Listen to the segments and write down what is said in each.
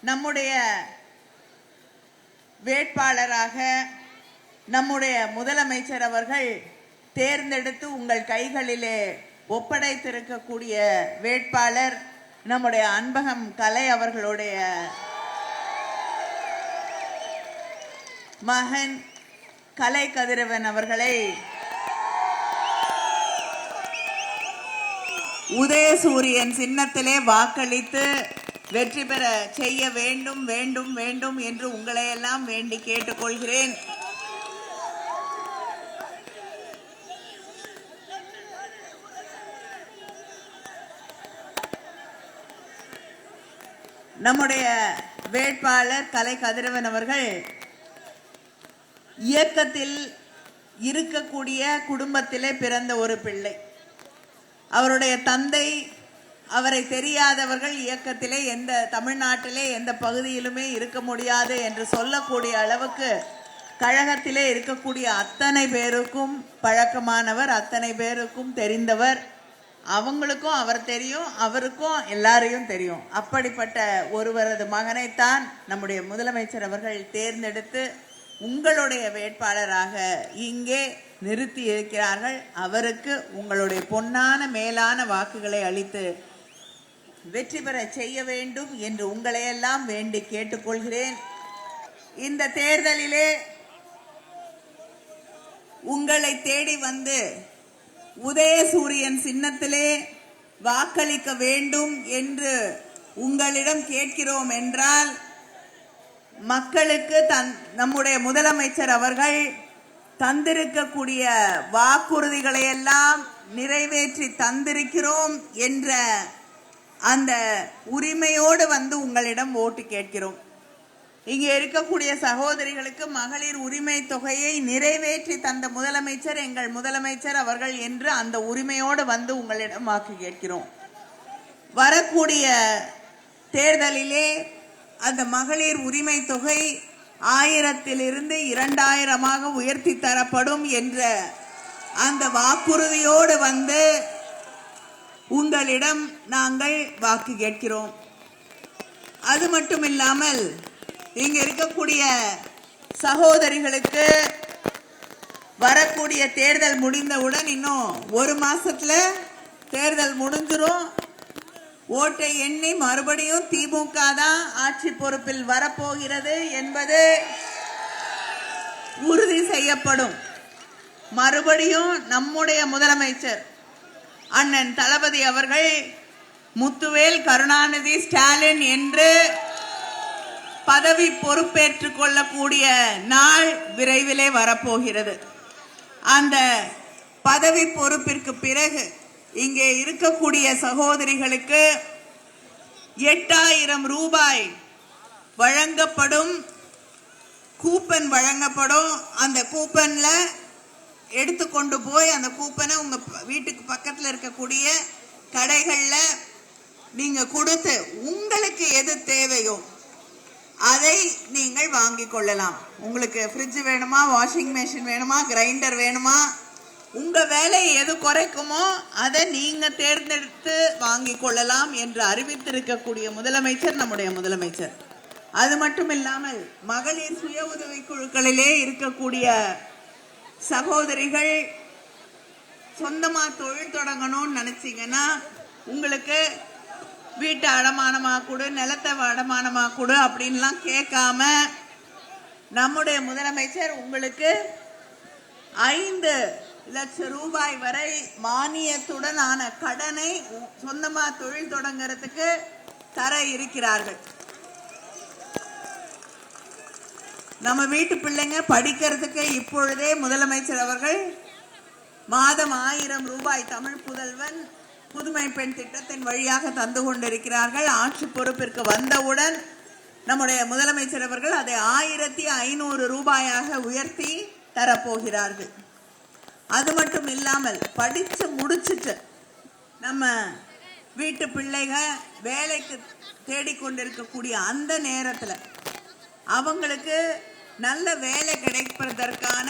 நம்முடைய வேட்பாளராக நம்முடைய முதலமைச்சர் அவர்கள் தேர்ந்தெடுத்து உங்கள் கைகளிலே ஒப்படைத்திருக்கக்கூடிய வேட்பாளர் நம்முடைய அன்பகம் கலை அவர்களுடைய மகன் கலை கதிரவன் அவர்களை உதயசூரியன் சின்னத்திலே வாக்களித்து வெற்றி பெற செய்ய வேண்டும் வேண்டும் வேண்டும் என்று உங்களையெல்லாம் வேண்டி கேட்டுக்கொள்கிறேன். நம்முடைய வேட்பாளர் கலை கதிரவன் அவர்கள் இயக்கத்தில் இருக்கக்கூடிய குடும்பத்திலே பிறந்த ஒரு பிள்ளை. அவருடைய தந்தை அவரை தெரியாதவர்கள் இயக்கத்திலே தமிழ்நாட்டிலே எந்த பகுதியிலுமே இருக்க முடியாது என்று சொல்லக்கூடிய அளவுக்கு கழகத்திலே இருக்கக்கூடிய அத்தனை பேருக்கும் பழக்கமானவர், அத்தனை பேருக்கும் தெரிந்தவர். அவங்களுக்கும் அவர் தெரியும், அவருக்கும் எல்லாரையும் தெரியும். அப்படிப்பட்ட ஒருவரது மகனைத்தான் நம்முடைய முதலமைச்சர் அவர்கள் தேர்ந்தெடுத்து உங்களுடைய வேட்பாளராக இங்கே நிறுத்தி இருக்கிறார்கள். அவருக்கு உங்களுடைய பொன்னான மேலான வாக்குகளை அளித்து வெற்றி பெற செய்ய வேண்டும் என்று உங்களையெல்லாம் வேண்டி கேட்டுக்கொள்கிறேன். இந்த தேர்தலிலே உங்களை தேடி வந்து உதயசூரியன் சின்னத்திலே வாக்களிக்க வேண்டும் என்று உங்களிடம் கேட்கிறோம் என்றால், மக்களுக்கு நம்முடைய முதலமைச்சர் அவர்கள் தந்திருக்கக்கூடிய வாக்குறுதிகளை எல்லாம் நிறைவேற்றி தந்திருக்கிறோம் என்ற அந்த உரிமையோடு வந்து உங்களிடம் ஓட்டு கேட்கிறோம். இங்கே இருக்கக்கூடிய சகோதரிகளுக்கு மகளிர் உரிமை தொகையை நிறைவேற்றி தந்த முதலமைச்சர் எங்கள் முதலமைச்சர் அவர்கள் என்று அந்த உரிமையோடு வந்து உங்களிடம் வாக்கு கேட்கிறோம். வரக்கூடிய தேர்தலிலே அந்த மகளிர் உரிமை தொகை 1000 2000 உயர்த்தி தரப்படும் என்ற அந்த வாக்குறுதியோடு வந்து உங்களிடம் நாங்கள் வாக்கு கேட்கிறோம். அது மட்டும் இல்லாமல் இங்க இருக்கக்கூடிய சகோதரிகளுக்கு வரக்கூடிய தேர்தல் முடிந்தவுடன் இன்னும் 1 மாசத்துல தேர்தல் முடிஞ்சிரும். ஓட்டை எண்ணி மறுபடியும் திமுக தான் ஆட்சி பொறுப்பில் வரப்போகிறது என்பது உறுதி செய்யப்படும். மறுபடியும் நம்முடைய முதலமைச்சர் அண்ணன் தளபதி அவர்கள் முத்துவேல் கருணாநிதி ஸ்டாலின் என்று பதவி பொறுப்பேற்றுக் கொள்ளக்கூடிய நாள் விரைவிலே வரப்போகிறது. அந்த பதவி பொறுப்பிற்கு பிறகு இங்கே இருக்கக்கூடிய சகோதரிகளுக்கு 8000 ரூபாய் வழங்கப்படும், கூப்பன் வழங்கப்படும். அந்த கூப்பன்ல எடுத்துக்கொண்டு போய் அந்த கூப்பனை உங்க வீட்டுக்கு பக்கத்தில் இருக்கக்கூடிய கடைகள்ல நீங்க கொடுத்து உங்களுக்கு எது தேவையோ அதை நீங்கள் வாங்கிக் கொள்ளலாம். உங்களுக்கு ஃப்ரிட்ஜ் வேணுமா, வாஷிங் மெஷின் வேணுமா, கிரைண்டர் வேணுமா, உங்க வேலை எது குறைக்குமோ அதை நீங்க தேர்ந்தெடுத்து வாங்கிக் கொள்ளலாம் என்று அறிவித்திருக்கக்கூடிய முதலமைச்சர் நம்முடைய முதலமைச்சர். அது மட்டும் இல்லாமல் மகளிர் சுய உதவி குழுக்களிலே இருக்கக்கூடிய சகோதரிகள் சொந்தமா தொழில் தொடங்கணும்னு நினைச்சீங்கன்னா உங்களுக்கு வீட்டை அடமானமா கொடு, நிலத்தை அடமானமா கொடு அப்படின்லாம் கேட்காம நம்முடைய முதலமைச்சர் உங்களுக்கு 5 லட்சம் ரூபாய் வரை மானியத்துடன் ஆன கடனை சொந்தமா தொழில் தொடங்குறதுக்கு தர இருக்கிறார்கள். நம்ம வீட்டு பிள்ளைங்க படிக்கிறதுக்கு இப்பொழுதே முதலமைச்சர் அவர்கள் மாதம் 1000 ரூபாய் தமிழ் புதல்வன் புதுமை பெண் திட்டத்தின் வழியாக தந்து கொண்டிருக்கிறார்கள். ஆட்சி பொறுப்பிற்கு வந்தவுடன் நம்முடைய முதலமைச்சர் அவர்கள் அதை 1500 ரூபாயாக உயர்த்தி தரப்போகிறார்கள். அது மட்டும் இல்லாமல் படிச்சு முடிச்சுட்டு நம்ம வீட்டு பிள்ளைக வேலைக்கு தேடிக்கொண்டிருக்கக்கூடிய அந்த நேரத்தில் அவங்களுக்கு நல்ல வேலை கிடைப்பதற்கான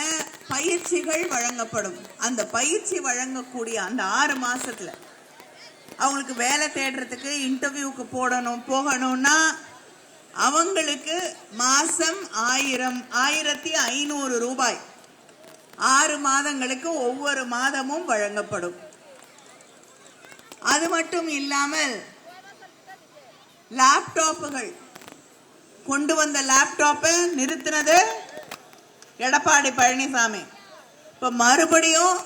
பயிற்சிகள் வழங்கப்படும். அந்த பயிற்சி வழங்கக்கூடிய அந்த 6 மாசத்துல அவங்களுக்கு வேலை தேடுறதுக்கு இன்டர்வியூக்கு போகணும்னா அவங்களுக்கு மாசம் 1500 ரூபாய் 6 மாதங்களுக்கு ஒவ்வொரு மாதமும் வழங்கப்படும். அது மட்டும் இல்லாமல் லேப்டாப்புகள் கொண்டு வந்த லேப்டாப்பை நிறுத்தினது எடப்பாடி பழனிசாமி. இப்ப மறுபடியும்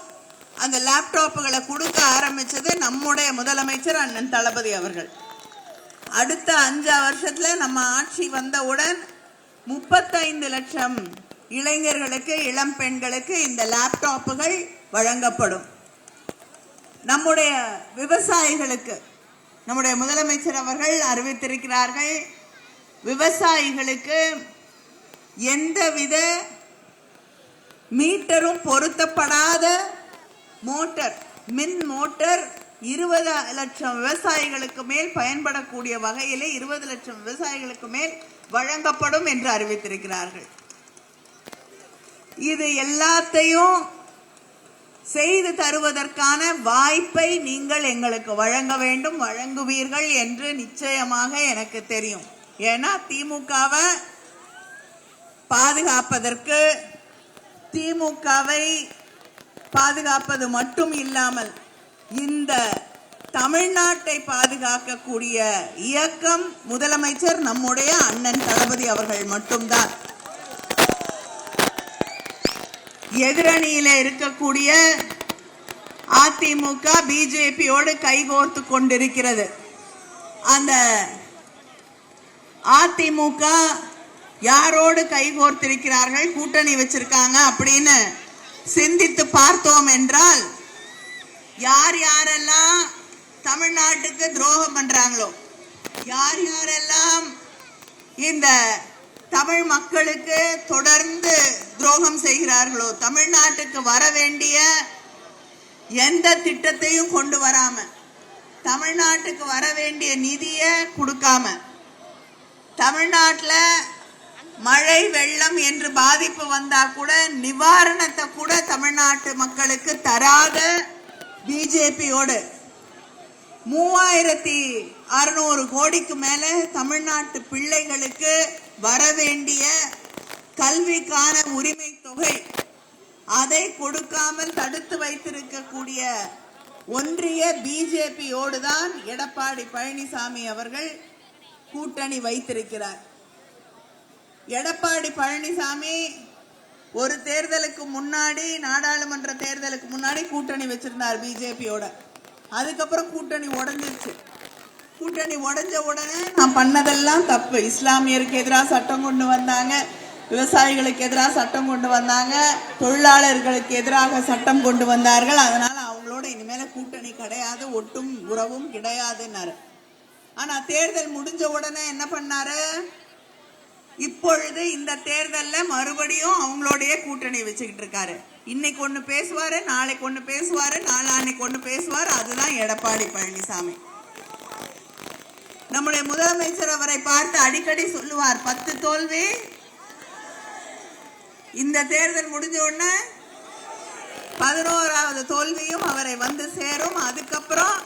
அந்த லேப்டாப்புகளை கொடுக்க ஆரம்பிச்சது நம்முடைய முதலமைச்சர் அண்ணன் தளபதி அவர்கள். அடுத்த 5 வருஷத்துல நம்ம ஆட்சி வந்தவுடன் 35 லட்சம் இளைஞர்களுக்கு, இளம் பெண்களுக்கு இந்த லேப்டாப்புகள் வழங்கப்படும். நம்முடைய விவசாயிகளுக்கு நம்முடைய முதலமைச்சர் அவர்கள் அறிவித்திருக்கிறார்கள், விவசாயிகளுக்கு எந்தவித மீட்டரும் பொருத்தப்படாத மோட்டார், மின் மோட்டார் 20 லட்சம் விவசாயிகளுக்கு மேல் பயன்படக்கூடிய வகையிலே 20 லட்சம் விவசாயிகளுக்கு மேல் வழங்கப்படும் என்று அறிவித்திருக்கிறார்கள். இது எல்லாத்தையும் செய்து தருவதற்கான வாய்ப்பை நீங்கள் எங்களுக்கு வழங்க வேண்டும், வழங்குவீர்கள் என்று நிச்சயமாக எனக்கு தெரியும். ஏன்னா திமுகவை பாதுகாப்பதற்கு, திமுகவை பாதுகாப்பது மட்டும் இல்லாமல் இந்த தமிழ்நாட்டை பாதுகாக்கக்கூடிய இயக்கம் முதலமைச்சர் நம்முடைய அண்ணன் தளபதி அவர்கள் மட்டும்தான். எதிரணியில இருக்கக்கூடிய அதிமுக பிஜேபியோடு கைகோர்த்து கொண்டிருக்கிறது. அந்த அதிமுக யாரோடு கைகோர்த்திருக்கிறார்கள், கூட்டணி வச்சிருக்காங்க அப்படின்னு சிந்தித்து பார்த்தோம் என்றால், யார் யாரெல்லாம் தமிழ்நாட்டுக்கு துரோகம் பண்றாங்களோ, யார் யாரெல்லாம் இந்த தமிழ் மக்களுக்கு தொடர்ந்து துரோகம் செய்கிறார்களோ, தமிழ்நாட்டுக்கு வர வேண்டிய எந்த திட்டத்தையும் கொண்டு வராம, தமிழ்நாட்டுக்கு வர வேண்டிய நிதியை கொடுக்காம, தமிழ்நாட்டில் மழை வெள்ளம் என்று பாதிப்பு வந்தா கூட நிவாரணத்தை கூட தமிழ்நாட்டு மக்களுக்கு தராத பிஜேபியோடு 3600 கோடிக்கு மேல தமிழ்நாட்டு பிள்ளைகளுக்கு வரவேண்டிய கல்விக்கான உரிமை தொகை அதை கொடுக்காமல் தடுத்து வைத்திருக்கக்கூடிய ஒன்றிய பிஜேபியோடு தான் எடப்பாடி பழனிசாமி அவர்கள் கூட்டணி வைத்திருக்கிறார். எடப்பாடி பழனிசாமி ஒரு தேர்தலுக்கு முன்னாடி, நாடாளுமன்ற தேர்தலுக்கு முன்னாடி கூட்டணி வச்சிருந்தார் பிஜேபியோட. அதுக்கப்புறம் கூட்டணி உடைஞ்சிருச்சு. கூட்டணி உடைஞ்ச உடனே நான் பண்ணதெல்லாம் தப்பு, இஸ்லாமியருக்கு எதிராக சட்டம் கொண்டு வந்தாங்க, விவசாயிகளுக்கு எதிராக சட்டம் கொண்டு வந்தாங்க, தொழிலாளர்களுக்கு எதிராக சட்டம் கொண்டு வந்தார்கள், அதனால அவங்களோட இனிமேல கூட்டணி கிடையாது, ஒட்டும் உறவும் கிடையாதுன்னாரு. ஆனா தேர்தல் முடிஞ்ச உடனே என்ன பண்ணாரு, இப்பொழுது இந்த தேர்தலில் மறுபடியும் அவங்களோடைய கூட்டணி வச்சுக்கிட்டு இருக்காரு. இன்னைக்கு ஒண்ணு பேசுவாரு, நாளைக்கு ஒண்ணு பேசுவாரு, நாளான்னைக்கு ஒண்ணு பேசுவாரு. அதுதான் எடப்பாடி பழனிசாமி. நம்முடைய முதலமைச்சர் அவரை பார்த்து அடிக்கடி சொல்லுவார், 10 தோல்வி இந்த தேர்தல் முடிஞ்ச உடனே 11வது தோல்வியும் அவரை வந்து சேரும். அதுக்கப்புறம்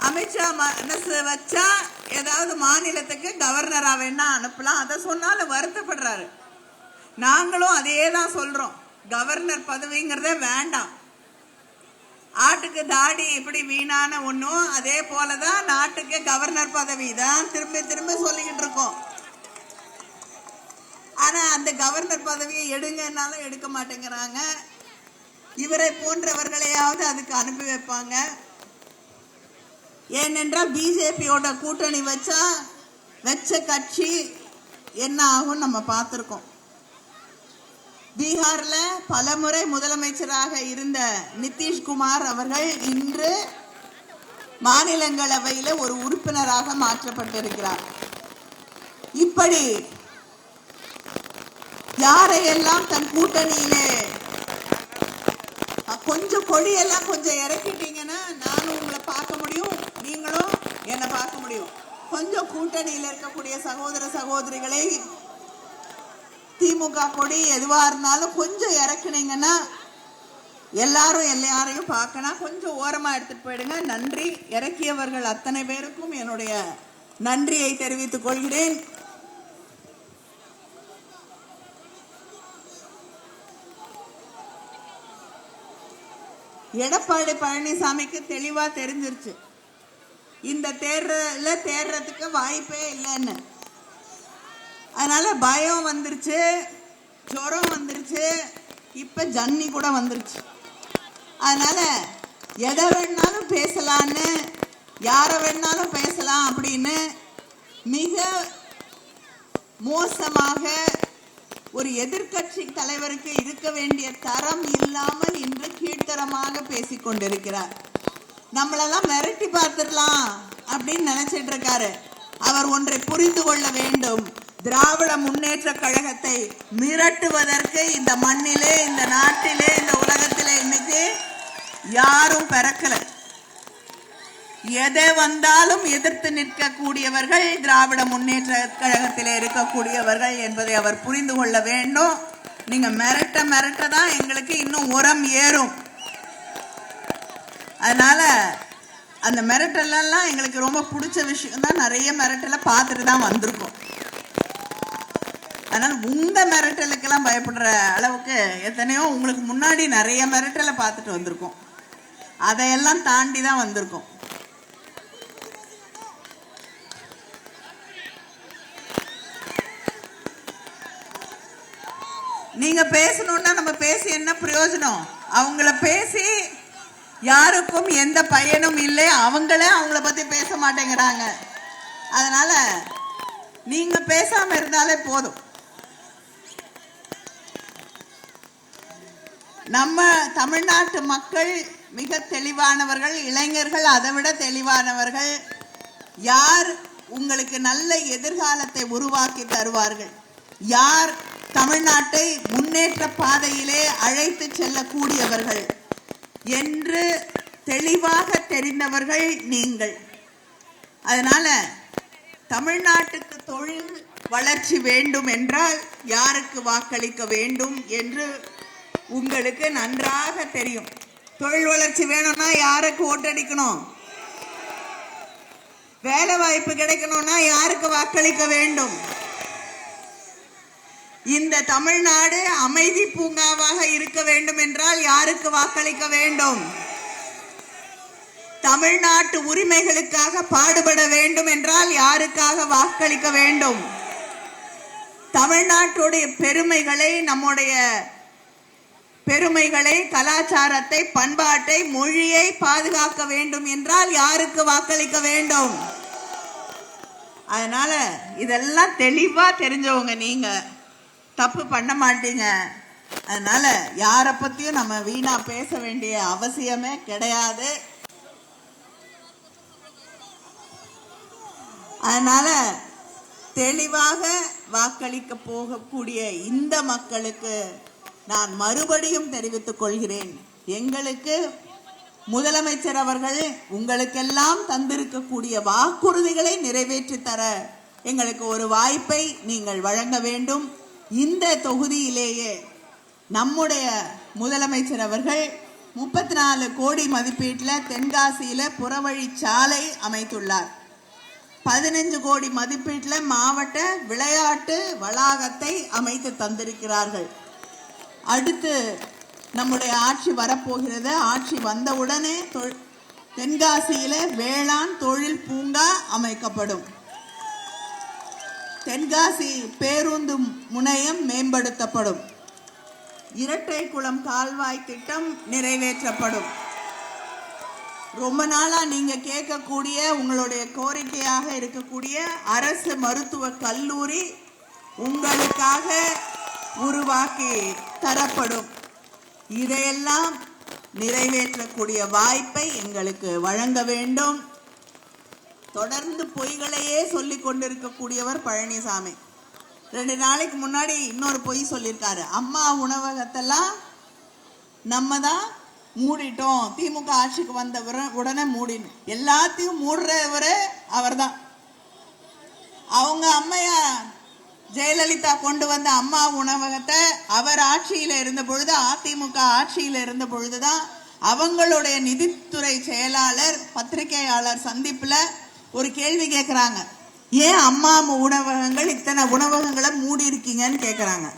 அமித்ஷா மனசு வச்சா ஏதாவது மாநிலத்துக்கு கவர்னரா வேணா அனுப்பலாம். அதை சொன்னாலும் வருத்தப்படுறாரு. நாங்களும் அதே தான் சொல்றோம், கவர்னர் பதவிங்கிறதே வேண்டாம். ஆட்டுக்கு தாடி எப்படி வீணான ஒண்ணும், அதே போலதான் நாட்டுக்கு கவர்னர் பதவி தான் திரும்ப திரும்ப சொல்லிக்கிட்டு இருக்கோம். ஆனா அந்த கவர்னர் பதவியை எடுங்கன்னாலும் எடுக்க மாட்டேங்கிறாங்க. இவரை போன்றவர்களையாவது அதுக்கு அனுப்பி வைப்பாங்க. ஏனென்றால் பிஜேபியோட கூட்டணி வச்ச கட்சி என்ன ஆகும் நம்ம பார்த்திருக்கோம். பீகார்ல பலமுறை முதலமைச்சராக இருந்த நிதிஷ்குமார் அவர்கள் இன்று மாநிலங்களவையில் ஒரு உறுப்பினராக மாற்றப்பட்டிருக்கிறார். இப்படி யாரையெல்லாம் தன் கூட்டணியிலே கொஞ்சம் கொடியெல்லாம் கொஞ்சம் இறக்கிட்டீங்கன்னா நானும் உங்களை பார்க்க முடியும், நீங்களும் என்னை பார்க்க முடியும். கொஞ்சம் கூட்டணியில் இருக்கக்கூடிய சகோதர சகோதரிகளை திமுக கொடி எதுவா இருந்தாலும் கொஞ்சம் இறக்குனீங்கன்னா எல்லாரும் எல்லாரையும் பார்க்கணும். கொஞ்சம் ஓரமா எடுத்துட்டு போயிடுங்க. நன்றி. இறக்கியவர்கள் அத்தனை பேருக்கும் என்னுடைய நன்றியை தெரிவித்துக் கொள்கிறேன். எடப்பாடி பழனிசாமிக்கு தெளிவா தெரிஞ்சிருச்சு இந்த தேர்தலில் தேர்றதுக்கு வாய்ப்பே இல்லைன்னு. அதனால பயம் வந்துருச்சு, ஜுரம் வந்துருச்சு, இப்ப ஜன்னி கூட வந்துருச்சு. அதனால எதை வேணாலும் பேசலான்னு, யாரை வேணாலும் பேசலாம் அப்படின்னு மிக மோசமாக ஒரு எதிர்க்கட்சி தலைவருக்கு இருக்க வேண்டிய தரம் இல்லாமல் இன்று கீழ்த்தரமாக பேசிக்கொண்டிருக்கிறார். நம்மளெல்லாம் மிரட்டி பார்த்துடலாம் அப்படின்னு நினைச்சிட்டு இருக்காரு. அவர் ஒன்றை புரிந்து கொள்ள வேண்டும். திராவிட முன்னேற்ற கழகத்தை மிரட்டுவதற்கு இந்த மண்ணிலே, இந்த நாட்டிலே, இந்த உலகத்திலே இன்னைக்கு யாரும் பிறக்கல. எதை வந்தாலும் எதிர்த்து நிற்கக்கூடியவர்கள் திராவிட முன்னேற்ற கழகத்திலே இருக்கக்கூடியவர்கள் என்பதை அவர் புரிந்து கொள்ள வேண்டும். நீங்க மிரட்ட தான் எங்களுக்கு இன்னும் உரம் ஏறும். அதனால அந்த மிரட்டலாம் எங்களுக்கு ரொம்ப பிடிச்ச விஷயம் தான். நிறைய மிரட்டலை பார்த்துட்டு தான் வந்திருக்கோம். அதனால உங்க மிரட்டலுக்கெல்லாம் பயப்படுற அளவுக்கு எத்தனையோ உங்களுக்கு முன்னாடி நிறைய மிரட்டலை பார்த்துட்டு வந்திருக்கோம். அதையெல்லாம் தாண்டி தான் வந்திருக்கோம். நீங்க பேசணும்னா நம்ம பேசி என்ன பிரயோஜனம்? அவங்கள பேசி யாருக்கும் எந்த பயனும் இல்லை. அவங்களே அவங்கள பத்தி பேச மாட்டேங்கிறாங்க. அதனால நீங்க பேசாம இருந்தாலே போதும். நம்ம தமிழ்நாட்டு மக்கள் மிக தெளிவானவர்கள், இளைஞர்கள் அதை விட தெளிவானவர்கள். யார் உங்களுக்கு நல்ல எதிர்காலத்தை உருவாக்கி தருவார்கள், யார் தமிழ்நாட்டை முன்னேற்ற பாதையிலே அழைத்து செல்லக்கூடியவர்கள் என்று தெளிவாக தெரிந்தவர்கள் நீங்கள். அதனால தமிழ்நாட்டுக்கு தொழில் வளர்ச்சி வேண்டும் என்றால் யாருக்கு வாக்களிக்க வேண்டும் என்று உங்களுக்கு நன்றாக தெரியும். தொழில் வளர்ச்சி வேணும்னா யாருக்கு ஓட்டடிக்கணும்? வேலை வாய்ப்பு கிடைக்கணும்னா யாருக்கு வாக்களிக்க வேண்டும்? இந்த தமிழ்நாடு அமைதி பூங்காவாக இருக்க வேண்டும் என்றால் யாருக்கு வாக்களிக்க வேண்டும்? தமிழ்நாட்டு உரிமைகளுக்காக பாடுபட வேண்டும் என்றால் யாருக்காக வாக்களிக்க வேண்டும்? தமிழ்நாட்டுடைய பெருமைகளை, நம்முடைய பெருமைகளை, கலாச்சாரத்தை, பண்பாட்டை, மொழியை பாதுகாக்க வேண்டும் என்றால் யாருக்கு வாக்களிக்க வேண்டும்? அதனால இதெல்லாம் தெளிவா தெரிஞ்சவங்க நீங்க, தப்பு பண்ண மாட்டீங்க. அதனால யாரை பத்தியும் நம்ம வீணா பேச வேண்டிய அவசியமே கிடையாது. அதனால தெளிவாக வாக்களிக்க போகக்கூடிய இந்த மக்களுக்கு நான் மறுபடியும் தெரிவித்துக் கொள்கிறேன். எங்களுக்கு முதலமைச்சர் அவர்கள் உங்களுக்கெல்லாம் தந்திருக்கக்கூடிய வாக்குறுதிகளை நிறைவேற்றி தர எங்களுக்கு ஒரு வாய்ப்பை நீங்கள் வழங்க வேண்டும். இந்த தொகுதியிலேயே நம்முடைய முதலமைச்சர் அவர்கள் 34 கோடி மதிப்பீட்டில் தென்காசியில் புறவழி சாலை அமைத்துள்ளார். 15 கோடி மதிப்பீட்டில் மாவட்ட விளையாட்டு வளாகத்தை அமைத்து தந்திருக்கிறார்கள். அடுத்து நம்முடைய ஆட்சி வரப்போகிறது. ஆட்சி வந்தவுடனே தென்காசியில வேளாண் தொழில் பூங்கா அமைக்கப்படும். தென்காசி பேருந்து முனையம் மேம்படுத்தப்படும். இரட்டை குளம் கால்வாய் திட்டம் நிறைவேற்றப்படும். ரொம்ப நாளா நீங்க கேட்கக்கூடிய, உங்களுடைய கோரிக்கையாக இருக்கக்கூடிய அரசு மருத்துவ கல்லூரி உங்களுக்காக உருவாக்கி தரப்படும். இதையெல்லாம் நிறைவேற்றக்கூடிய வாய்ப்பை எங்களுக்கு வழங்க வேண்டும். தொடர்ந்து பொய்களையே சொல்லிக் கொண்டிருக்கக்கூடியவர் பழனிசாமி. 2 நாளைக்கு முன்னாடி இன்னொரு பொய் சொல்லியிருக்காரு. அம்மா உணவகத்தெல்லாம் நம்ம தான் மூடிட்டோம், திமுக ஆட்சிக்கு வந்த உடனே மூடின்னு. எல்லாத்தையும் மூடுறவரு அவர் தான். அவங்க அம்மையா ஜெயலலிதா கொண்டு வந்த அம்மா உணவகத்தை அவர் ஆட்சியில் இருந்த பொழுது, அதிமுக ஆட்சியில் இருந்த பொழுதுதான் அவங்களுடைய நிதித்துறை செயலாளர் பத்திரிகையாளர் சந்திப்புல ஒரு கேள்வி கேட்கிறாங்க. ஏன் அம்மா உணவகங்கள் இத்தனை உணவகங்களை மூடி இருக்கீங்கன்னு கேட்குறாங்க.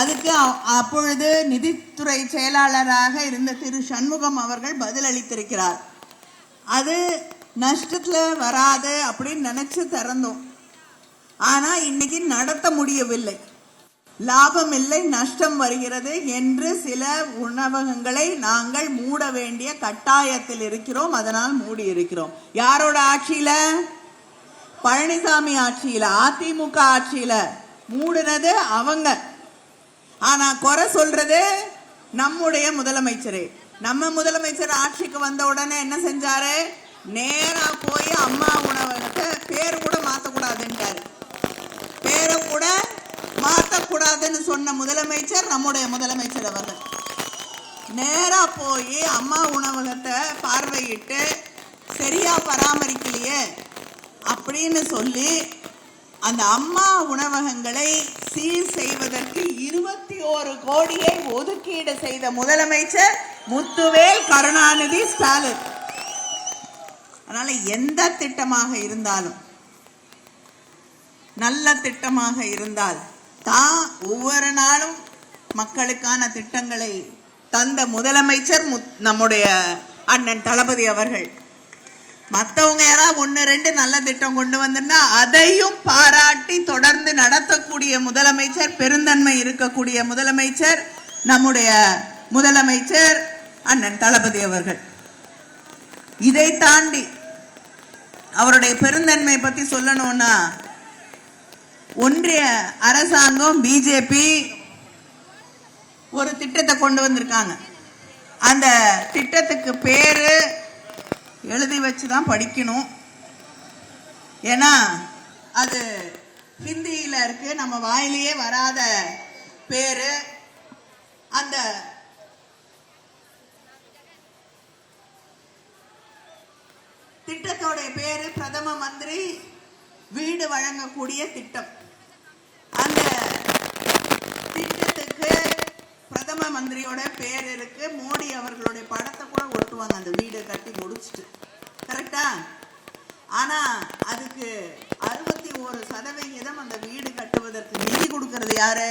அதுக்கு அப்பொழுது நிதித்துறை செயலாளராக இருந்த திரு சண்முகம் அவர்கள் பதில் அளித்திருக்கிறார். அது நஷ்டத்தில் வராது அப்படின்னு நினைச்சு திறந்தோம். ஆனால் இன்னைக்கு நடத்த முடியவில்லை. லாபம் இல்லை, நஷ்டம் வருகிறது என்று சில உணவகங்களை நாங்கள் மூட வேண்டிய கட்டாயத்தில் இருக்கிறோம். அதனால் மூடி இருக்கிறோம். யாரோட ஆட்சியில? பழனிசாமி ஆட்சியில, அதிமுக ஆட்சியில மூடுனது அவங்க. ஆனா குறை சொல்றது நம்முடைய முதலமைச்சரே. நம்ம முதலமைச்சர் ஆட்சிக்கு வந்த உடனே என்ன செஞ்சாரு? நேரா போய் அம்மா உணவகத்தை பேர் கூட மாற்றக்கூடாதுன்றாரு. பேரை கூட மாற்றக்கூடாதுன்னு சொன்ன முதலமைச்சர் நம்முடைய முதலமைச்சர் அவர்கள். நேரா போய் அம்மா உணவகத்தை பார்வையிட்டு சரியா பராமரிக்கலையே அப்படின்னு சொல்லி அந்த அம்மா உணவகங்களை சீர் செய்வதற்கு 21 கோடியை ஒதுக்கீடு செய்த முதலமைச்சர் முத்துவேல் கருணாநிதி ஸ்டாலின். அதனால எந்த திட்டமாக இருந்தாலும், நல்ல திட்டமாக இருந்தால் தான் ஒவ்வொரு நாளும் மக்களுக்கான திட்டங்களை தந்த முதலமைச்சர் நம்முடைய அண்ணன் தளபதி அவர்கள். மற்றவங்க யாராவது 1-2 நல்ல திட்டம் கொண்டு வந்தா அதையும் பாராட்டி தொடர்ந்து நடத்தக்கூடிய முதலமைச்சர், பெருந்தன்மை இருக்கக்கூடிய முதலமைச்சர் நம்முடைய முதலமைச்சர் அண்ணன் தளபதி அவர்கள். இதை தாண்டி அவருடைய பெருந்தன்மை பத்தி சொல்லணும்னா, ஒன்றிய அரசாங்கம் பிஜேபி ஒரு திட்டத்தை கொண்டு வந்திருக்காங்க. அந்த திட்டத்துக்கு பேரு எழுதி வச்சுதான் படிக்கணும். ஏன்னா அது ஹிந்தியில இருக்கு, நம்ம வாயிலேயே வராத பேரு. அந்த திட்டத்தோட பேரு பிரதம மந்திரி வீடு வழங்கக்கூடிய திட்டம். அந்த திட்டத்துக்கு பிரதம மந்திரியோட பேர் இருக்கு. மோடி அவர்களுடைய படத்தை கூட ஒட்டுவாங்க அந்த வீடு கட்டி முடிச்சுட்டு. கரெக்டா? ஆனா அதுக்கு 61% அந்த வீடு கட்டுவதற்கு நிதி கொடுக்கிறது யாரு?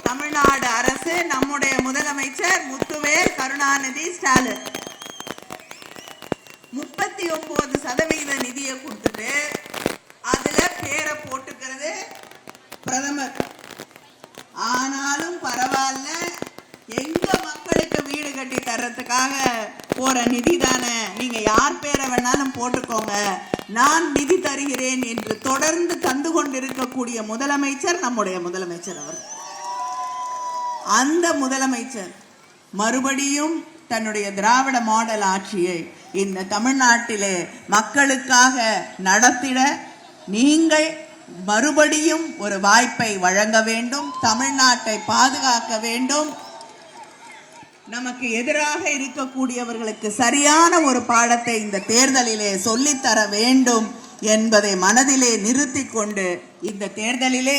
தமிழ்நாடு அரசு, நம்முடைய முதலமைச்சர் முத்துவேல் கருணாநிதி ஸ்டாலின். 39% நிதியை கொடுத்துட்டு அதுல பேரை போட்டுக்கிறது பிரதமர். ஆனாலும் பரவாயில்ல, எங்க மக்களுக்கு வீடு கட்டி தர்றதுக்காக போற நிதி தானே, நீங்க யார் பேரை வேணாலும் போட்டுக்கோங்க, நான் நிதி தருகிறேன் என்று தொடர்ந்து தந்து கொண்டிருக்கக்கூடிய முதலமைச்சர் நம்முடைய முதலமைச்சர் அவர். அந்த முதலமைச்சர் மறுபடியும் தன்னுடைய திராவிட மாடல் ஆட்சியை இந்த தமிழ்நாட்டிலே மக்களுக்காக நடத்திட நீங்கள் மறுபடியும் ஒரு வாய்ப்பை வழங்க வேண்டும். தமிழ்நாட்டை பாதுகாக்க வேண்டும். நமக்கு எதிராக இருக்கக்கூடியவர்களுக்கு சரியான ஒரு பாடத்தை இந்த தேர்தலிலே சொல்லித்தர வேண்டும் என்பதை மனதிலே நிறுத்தி கொண்டு இந்த தேர்தலிலே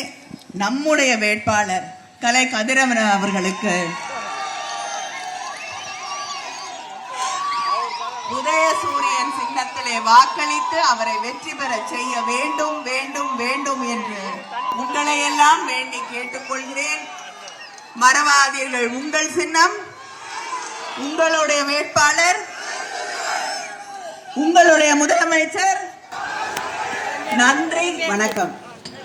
நம்முடைய வேட்பாளர் கலை கதிரவன் அவர்களுக்கு உதயசூரியன் சின்னத்திலே வாக்களித்து அவரை வெற்றி பெற செய்ய வேண்டும் வேண்டும் வேண்டும் என்று உங்களை எல்லாம் வேண்டி கேட்டுக்கொள்கிறேன். மறவாதீர்கள், உங்கள் சின்னம், உங்களுடைய வேட்பாளர், உங்களுடைய முதலமைச்சர். நன்றி, வணக்கம்.